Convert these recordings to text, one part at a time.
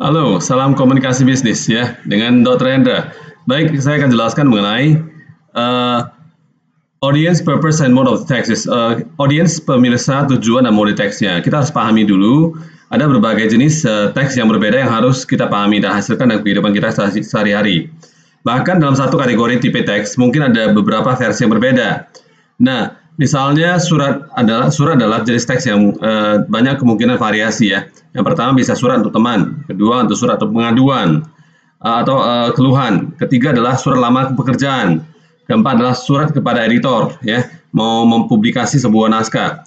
Halo, salam komunikasi bisnis ya dengan Dr. Hendra. Baik, saya akan jelaskan mengenai uh, audience, purpose, and mode of text. Audience, pemirsa, tujuan, dan mode teksnya. Kita harus pahami dulu ada berbagai jenis teks yang berbeda yang harus kita pahami dan hasilkan dalam kehidupan kita sehari-hari. Bahkan dalam satu kategori tipe teks mungkin ada beberapa versi yang berbeda. Nah, misalnya surat adalah jenis teks yang banyak kemungkinan variasi ya. Yang pertama bisa surat untuk teman, kedua untuk surat untuk pengaduan atau keluhan. Ketiga adalah surat lamar pekerjaan. Keempat adalah surat kepada editor ya, mau mempublikasi sebuah naskah.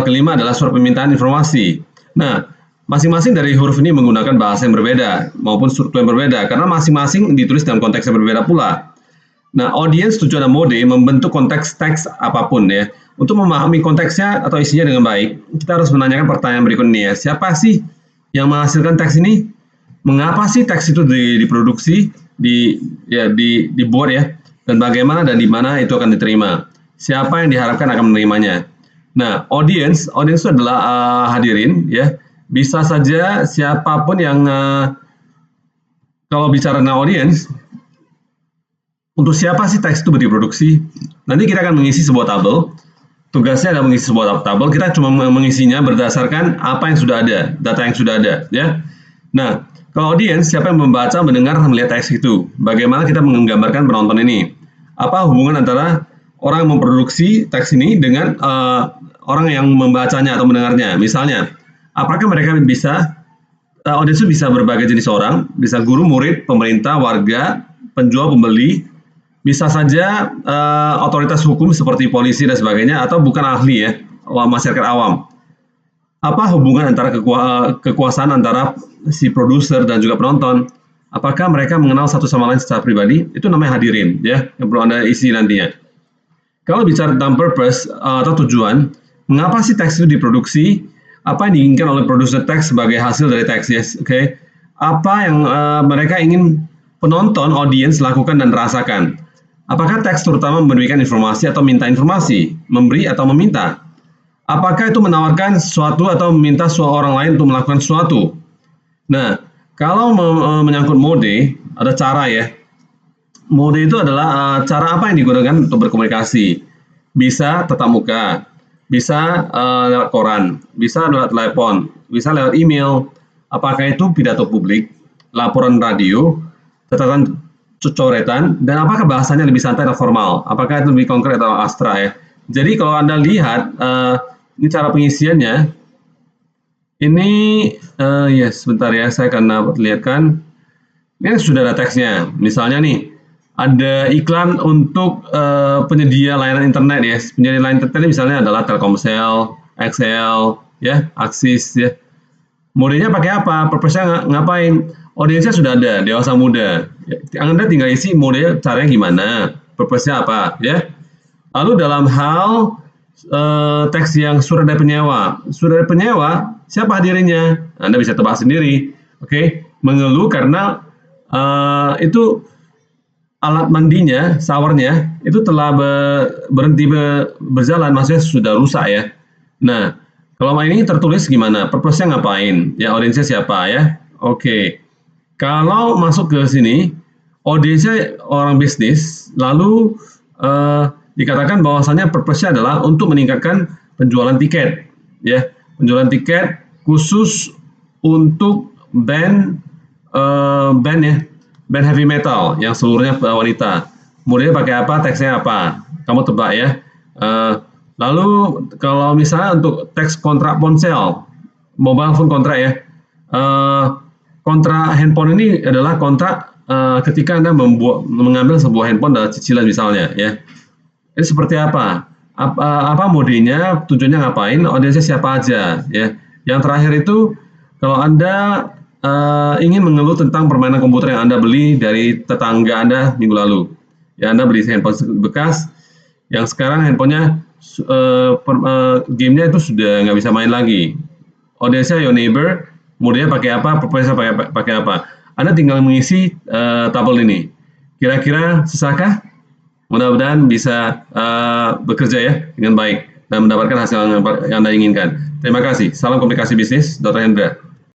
Kelima adalah surat permintaan informasi. Nah, masing-masing dari huruf ini menggunakan bahasa yang berbeda maupun struktur yang berbeda karena masing-masing ditulis dalam konteks yang berbeda pula. Nah, audience, tujuan, dan mode membentuk konteks teks apapun ya. Untuk memahami konteksnya atau isinya dengan baik, kita harus menanyakan pertanyaan berikut ini ya. Siapa sih yang menghasilkan teks ini? Mengapa sih teks itu diproduksi, dibuat ya? Dan bagaimana dan di mana itu akan diterima? Siapa yang diharapkan akan menerimanya? Nah, audience itu adalah hadirin ya. Bisa saja siapapun yang kalau bicara tentang audience, untuk siapa sih teks itu diproduksi? Nanti kita akan mengisi sebuah tabel. Tugasnya adalah mengisi sebuah tabel. Kita cuma mengisinya berdasarkan apa yang sudah ada, data yang sudah ada, ya. Nah, kalau audience, siapa yang membaca, mendengar, melihat teks itu? Bagaimana kita menggambarkan penonton ini? Apa hubungan antara orang yang memproduksi teks ini dengan orang yang membacanya atau mendengarnya? Misalnya, apakah mereka bisa audiens itu bisa berbagai jenis orang, bisa guru, murid, pemerintah, warga, penjual, pembeli, bisa saja otoritas hukum seperti polisi dan sebagainya, atau bukan ahli ya, masyarakat awam. Apa hubungan antara kekuasaan antara si produser dan juga penonton? Apakah mereka mengenal satu sama lain secara pribadi? Itu namanya hadirin ya, yang perlu Anda isi nantinya. Kalau bicara tentang purpose atau tujuan, mengapa sih teks itu diproduksi? Apa yang diinginkan oleh produser teks sebagai hasil dari teks ya? Oke. Apa yang mereka ingin penonton, audiens lakukan dan rasakan? Apakah teks terutama memberikan informasi atau minta informasi, memberi atau meminta? Apakah itu menawarkan sesuatu atau meminta orang lain untuk melakukan sesuatu? Nah, kalau menyangkut mode, ada cara ya. Mode itu adalah cara apa yang digunakan untuk berkomunikasi. Bisa tatap muka, bisa lewat koran, bisa lewat telepon, bisa lewat email. Apakah itu pidato publik, laporan radio, catatan coretan, dan apakah bahasanya lebih santai atau formal? Apakah itu lebih konkret atau abstrak ya? Jadi kalau Anda lihat, ini cara pengisiannya. Ini, ya sebentar ya, saya akan lihatkan. Ini sudah ada teksnya. Misalnya nih, ada iklan untuk penyedia layanan internet ya. Penyedia layanan internet misalnya adalah Telkomsel, XL, ya, Axis ya. Modenya pakai apa? Purpose-nya ngapain? Audiensnya sudah ada, dewasa muda. Anda tinggal isi modenya caranya gimana, purpose-nya apa, ya. Lalu dalam hal teks yang surat dari penyewa. Surat dari penyewa, siapa hadirinnya? Anda bisa tebak sendiri. Oke, mengeluh karena itu alat mandinya, showernya, itu telah berhenti berjalan, maksudnya sudah rusak ya. Nah, kalau ini tertulis gimana? Purpose-nya ngapain? Ya, audiensnya siapa ya? Oke. Kalau masuk ke sini, audiensnya orang bisnis, lalu dikatakan bahwasannya purpose-nya adalah untuk meningkatkan penjualan tiket, ya, penjualan tiket khusus untuk band ya, band heavy metal yang seluruhnya wanita. Modenya pakai apa, teksnya apa? Kamu tebak ya. Lalu kalau misalnya untuk teks kontrak ponsel, mobile phone kontrak ya, kontrak handphone ini adalah kontrak ketika Anda mengambil sebuah handphone dari cicilan misalnya ya. Ini seperti apa? Apa modenya, tujuannya ngapain, audiensnya siapa aja ya. Yang terakhir itu kalau Anda ingin mengeluh tentang permainan komputer yang Anda beli dari tetangga Anda minggu lalu. Ya, Anda beli handphone bekas yang sekarang handphonenya gamenya itu sudah nggak bisa main lagi. Audiensnya your neighbor, modenya pakai apa, purpose-nya pakai apa. Anda tinggal mengisi tabel ini. Kira-kira susahkah? Mudah-mudahan bisa bekerja ya dengan baik dan mendapatkan hasil yang Anda inginkan. Terima kasih. Salam komunikasi bisnis, Dr. Hendra.